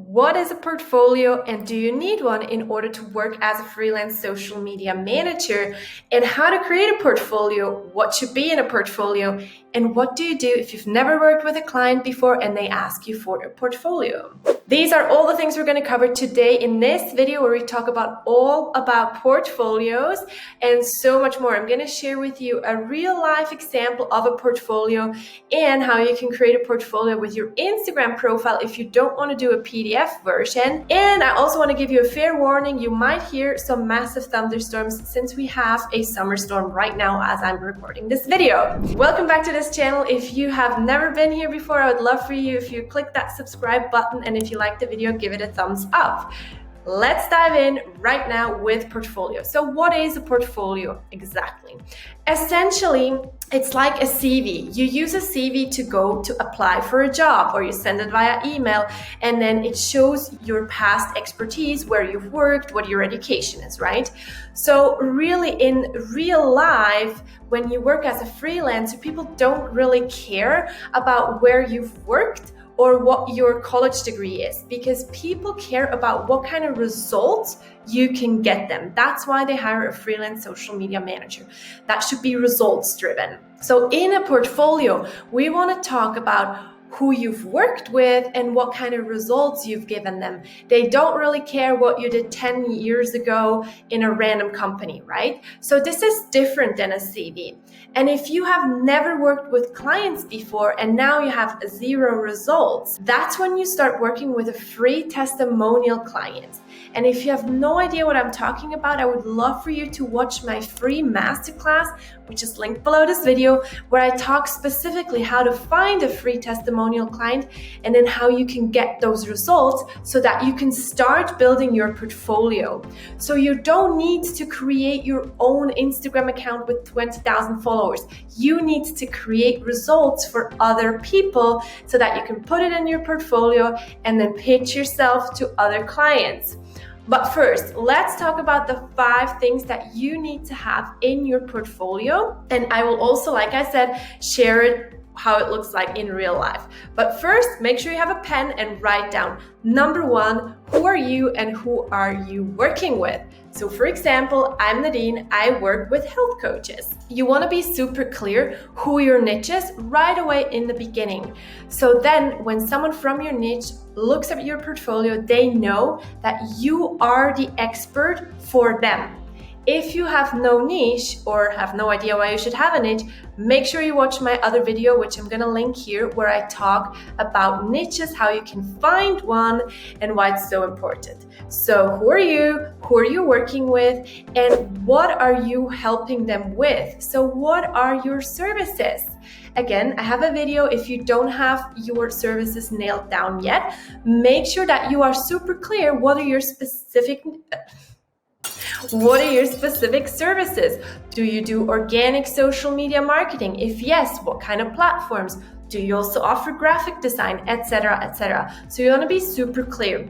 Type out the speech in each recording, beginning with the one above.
What is a portfolio and do you need one in order to work as a freelance social media manager? And how to create a portfolio, what should be in a portfolio, and what do you do if you've never worked with a client before and they ask you for a portfolio? These are all the things we're going to cover today in this video where we talk all about portfolios and so much more. I'm going to share with you a real life example of a portfolio and how you can create a portfolio with your Instagram profile if you don't want to do a PDF version. And I also want to give you a fair warning, you might hear some massive thunderstorms since we have a summer storm right now as I'm recording this video. Welcome back to this channel. If you have never been here before, I would love for you if you click that subscribe button, and if you like the video, give it a thumbs up. Let's dive in right now with portfolio. So what is a portfolio exactly? Essentially, it's like a CV. You use a CV to go to apply for a job, or you send it via email, and then it shows your past expertise, where you've worked, what your education is, right? So really in real life, when you work as a freelancer, people don't really care about where you've worked or what your college degree is, because people care about what kind of results you can get them. That's why they hire a freelance social media manager. That should be results driven. So in a portfolio, we want to talk about who you've worked with and what kind of results you've given them. They don't really care what you did 10 years ago in a random company, right? So this is different than a CV. And if you have never worked with clients before and now you have zero results, that's when you start working with a free testimonial client. And if you have no idea what I'm talking about, I would love for you to watch my free masterclass, which is linked below this video, where I talk specifically how to find a free testimonial client and then how you can get those results so that you can start building your portfolio. So you don't need to create your own Instagram account with 20,000 followers. You need to create results for other people so that you can put it in your portfolio and then pitch yourself to other clients. But first, let's talk about the 5 things that you need to have in your portfolio. And I will also, like I said, share it how it looks like in real life. But first, make sure you have a pen and write down. Number 1, who are you and who are you working with? So for example, I'm Nadine, I work with health coaches. You want to be super clear who your niche is right away in the beginning. So then when someone from your niche looks at your portfolio, they know that you are the expert for them. If you have no niche or have no idea why you should have a niche, make sure you watch my other video, which I'm going to link here, where I talk about niches, how you can find one, and why it's so important. So who are you? Who are you working with? And what are you helping them with? So what are your services? Again, I have a video. If you don't have your services nailed down yet, make sure that you are super clear what are your specific services? Do you do organic social media marketing? If yes, what kind of platforms? Do you also offer graphic design, etc., etc.? So you want to be super clear.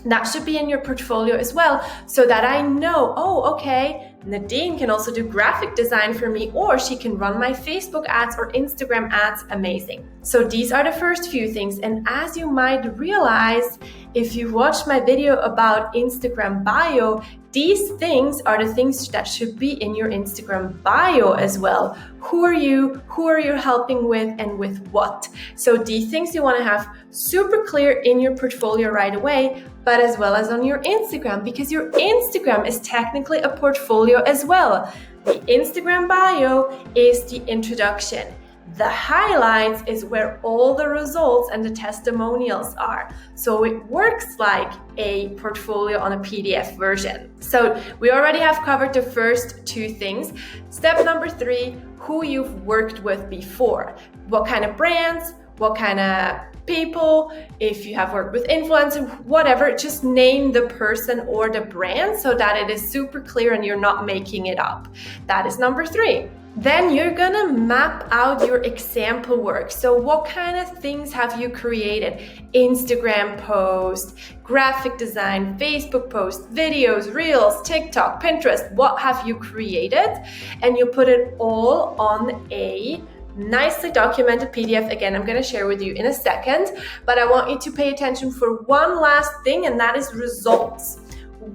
That should be in your portfolio as well, so that I know, oh, okay, Nadine can also do graphic design for me, or she can run my Facebook ads or Instagram ads. Amazing. So these are the first few things. And as you might realize, if you watched my video about Instagram bio, these things are the things that should be in your Instagram bio as well. Who are you? Who are you helping with, and with what? So these things you want to have super clear in your portfolio right away, but as well as on your Instagram, because your Instagram is technically a portfolio as well. The Instagram bio is the introduction. The highlights is where all the results and the testimonials are. So it works like a portfolio on a PDF version. So we already have covered the first 2 things. Step number 3, who you've worked with before. What kind of brands, what kind of people, if you have worked with influencers, whatever, just name the person or the brand so that it is super clear and you're not making it up. That is number 3. Then you're gonna map out your example work. So what kind of things have you created? Instagram post, graphic design, Facebook post, videos, reels, TikTok, Pinterest. What have you created? And you put it all on a nicely documented PDF. Again, I'm going to share with you in a second, but I want you to pay attention for one last thing, and that is results.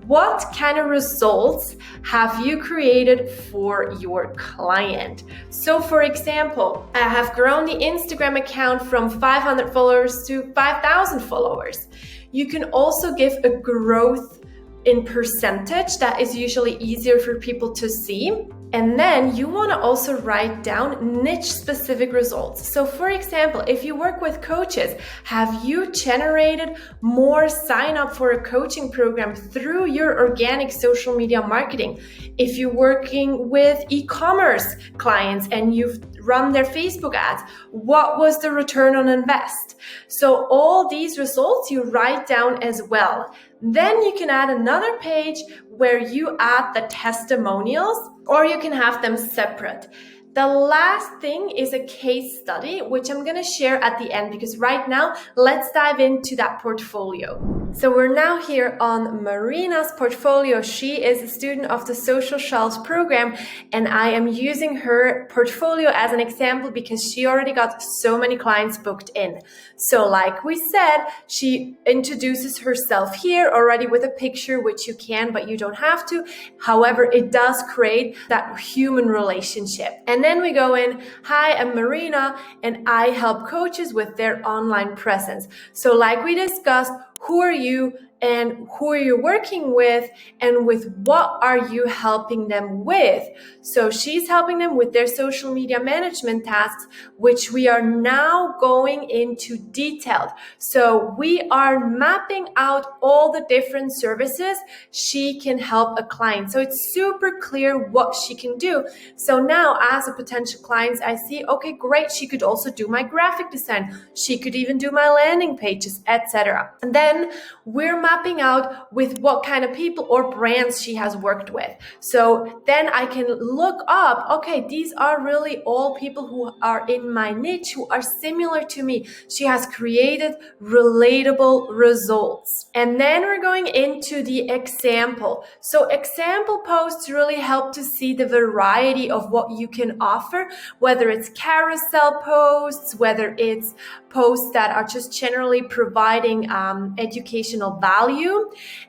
What kind of results have you created for your client? So for example, I have grown the Instagram account from 500 followers to 5,000 followers. You can also give a growth in percentage. That is usually easier for people to see. And then you want to also write down niche specific results. So for example, if you work with coaches, have you generated more sign up for a coaching program through your organic social media marketing? If you're working with e-commerce clients and you've run their Facebook ads, what was the return on invest? So all these results you write down as well. Then you can add another page where you add the testimonials, or you can have them separate. The last thing is a case study, which I'm going to share at the end, because right now, let's dive into that portfolio. So we're now here on Marina's portfolio. She is a student of the Social Shelves program, and I am using her portfolio as an example because she already got so many clients booked in. So like we said, she introduces herself here already with a picture, which you can, but you don't have to. However, it does create that human relationship. And then we go in, hi, I'm Marina, and I help coaches with their online presence. So like we discussed, who are you and who are you working with, and with what are you helping them with? So she's helping them with their social media management tasks, which we are now going into detailed. So we are mapping out all the different services she can help a client. So it's super clear what she can do. So now as a potential client, I see, okay, great. She could also do my graphic design. She could even do my landing pages, etc. And then we're mapping out with what kind of people or brands she has worked with. So then I can look up, okay, these are really all people who are in my niche, who are similar to me. She has created relatable results. And then we're going into the example. So example posts really help to see the variety of what you can offer, whether it's carousel posts, whether it's posts that are just generally providing educational value.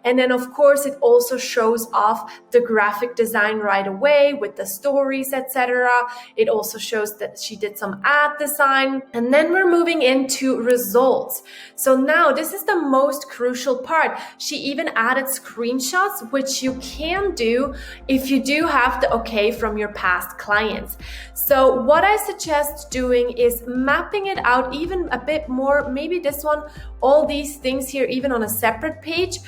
And then of course it also shows off the graphic design right away with the stories, etc. It also shows that she did some ad design. And then we're moving into results. So now this is the most crucial part. She even added screenshots, which you can do if you do have the okay from your past clients. So what I suggest doing is mapping it out even a bit more, maybe this one, all these things here, even on a separate page,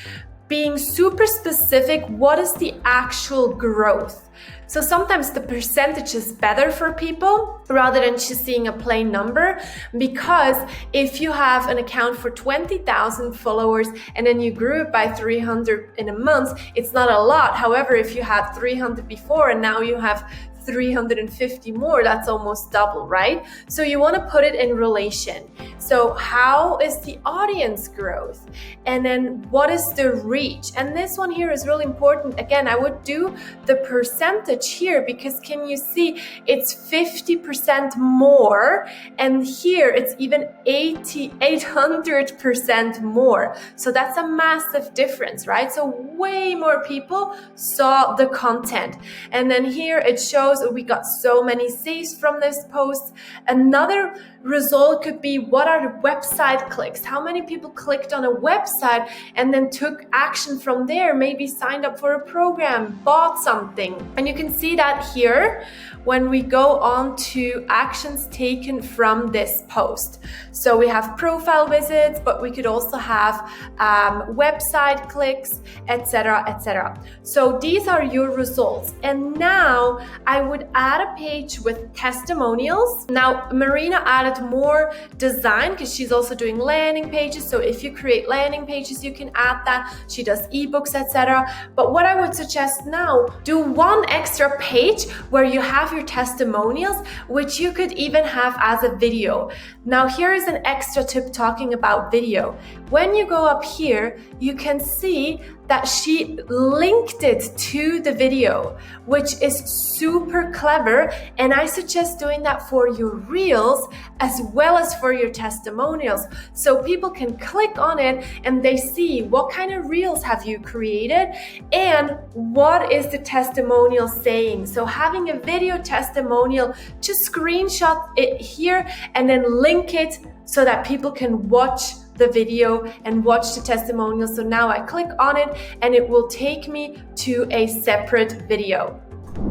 being super specific. What is the actual growth? So sometimes the percentage is better for people rather than just seeing a plain number, because if you have an account for 20,000 followers and then you grew it by 300 in a month, it's not a lot. However, if you had 300 before and now you have 350 more, that's almost double, right? So you want to put it in relation. So how is the audience growth? And then what is the reach? And this one here is really important. Again, I would do the percentage here, because can you see it's 50% more, and here it's even 800% more. So that's a massive difference, right? So way more people saw the content. And then here it shows we got so many saves from this post. Another result could be, what are the website clicks? How many people clicked on a website and then took action from there, maybe signed up for a program, bought something? And you can see that here when we go on to actions taken from this post. So we have profile visits, but we could also have website clicks, etc., etc. So these are your results. And now I would add a page with testimonials. Now Marina added more design because she's also doing landing pages. So if you create landing pages, you can add that. She does ebooks, etc. But what I would suggest now, do one extra page where you have your testimonials, which you could even have as a video. Now here is an extra tip talking about video. When you go up here, you can see that she linked it to the video, which is super clever. And I suggest doing that for your reels as well as for your testimonials. So people can click on it and they see what kind of reels have you created and what is the testimonial saying. So having a video testimonial, just screenshot it here and then link it so that people can watch the video and watch the testimonial. So now I click on it and it will take me to a separate video.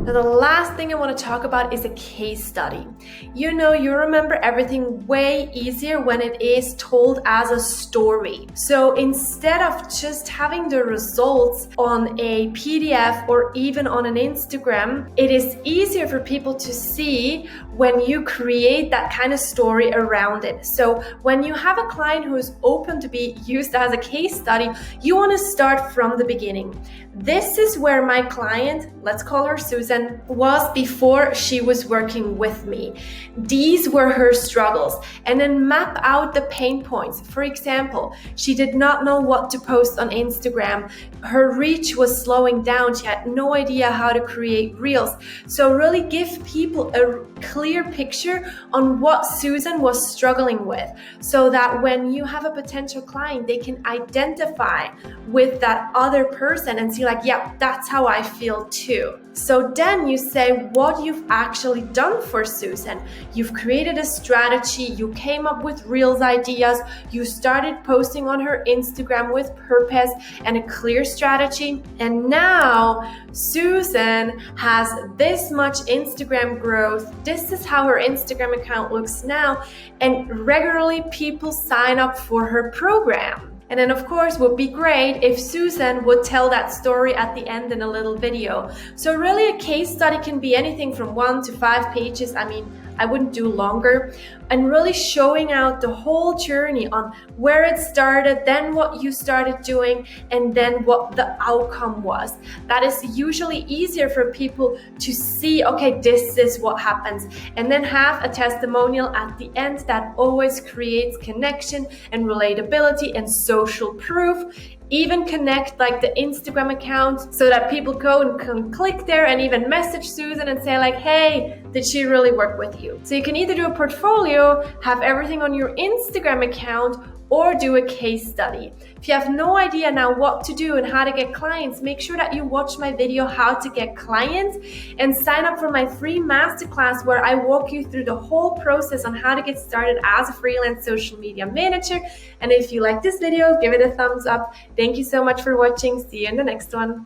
Now, the last thing I want to talk about is a case study. You remember everything way easier when it is told as a story. So instead of just having the results on a PDF or even on an Instagram, it is easier for people to see when you create that kind of story around it. So when you have a client who is open to be used as a case study, you want to start from the beginning. This is where my client, let's call her Susan, was before she was working with me. These were her struggles. And then map out the pain points. For example, she did not know what to post on Instagram. Her reach was slowing down. She had no idea how to create reels. So really give people a clear picture on what Susan was struggling with, so that when you have a potential client, they can identify with that other person and see like, yeah, that's how I feel too. So then you say what you've actually done for Susan. You've created a strategy, you came up with reels ideas, you started posting on her Instagram with purpose and a clear strategy. And now Susan has this much Instagram growth. This is how her Instagram account looks now. And regularly people sign up for her program. And then of course, would be great if Susan would tell that story at the end in a little video. So really a case study can be anything from 1 to 5 pages. I wouldn't do longer, and really showing out the whole journey on where it started, then what you started doing, and then what the outcome was. That is usually easier for people to see, okay, this is what happens. And then have a testimonial at the end that always creates connection and relatability and social proof. Even connect like the Instagram account so that people go and can click there and even message Susan and say like, hey, did she really work with you? So you can either do a portfolio, have everything on your Instagram account, or do a case study. If you have no idea now what to do and how to get clients, make sure that you watch my video, How to Get Clients, and sign up for my free masterclass where I walk you through the whole process on how to get started as a freelance social media manager. And if you like this video, give it a thumbs up. Thank you so much for watching. See you in the next one.